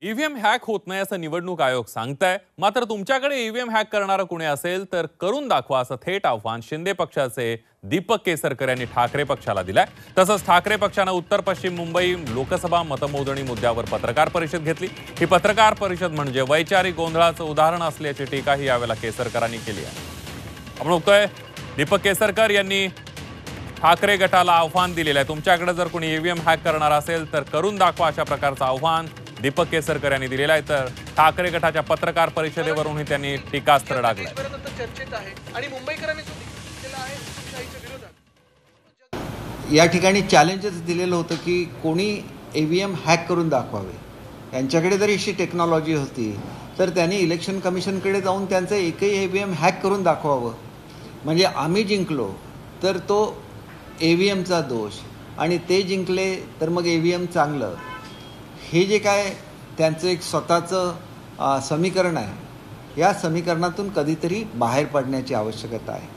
EVM hack होत नाही असं निवडणूक आयोग सांगताय. मात्र तुमच्याकडे ईव्हीएम हॅक करणारं कुणी असेल तर करून दाखवा असं थेट आव्हान शिंदे पक्षाचे दीपक केसरकर यांनी ठाकरे पक्षाला दिलंय. तसंच ठाकरे पक्षानं उत्तर पश्चिम मुंबई लोकसभा मतमोजणी मुद्द्यावर पत्रकार परिषद घेतली. ही पत्रकार परिषद म्हणजे वैचारिक गोंधळाचं उदाहरण असल्याची टीकाही यावेळेला केसरकरांनी केली आहे. आपण बघतोय दीपक केसरकर यांनी ठाकरे गटाला आव्हान दिलेलं आहे. तुमच्याकडे जर कोणी ईव्हीएम हॅक करणार असेल तर करून दाखवा अशा प्रकारचं आव्हान दीपक केसरकर यांनी दिलेलं आहे. तर ठाकरे गटाच्या पत्रकार परिषदेवरूनही त्यांनी टीकास्त्र डागलंय. चर्चेत आहे आणि मुंबईकरांनी केलं आहे हुकुमशाहीच्या विरोधात. या ठिकाणी चॅलेंजच दिलेलं होतं की कोणी ईव्हीएम हॅक करून दाखवावे. यांच्याकडे जर अशी टेक्नॉलॉजी होती तर त्यांनी इलेक्शन कमिशनकडे जाऊन त्यांचं एकही ईव्हीएम हॅक करून दाखवावं. म्हणजे आम्ही जिंकलो तर तो ईव्हीएमचा दोष आणि ते जिंकले तर मग ईव्हीएम चांगलं. हे जे काय त्यांचं एक स्वतःचं समीकरण आहे, या समीकरणातून कधीतरी बाहेर पडण्याची आवश्यकता आहे.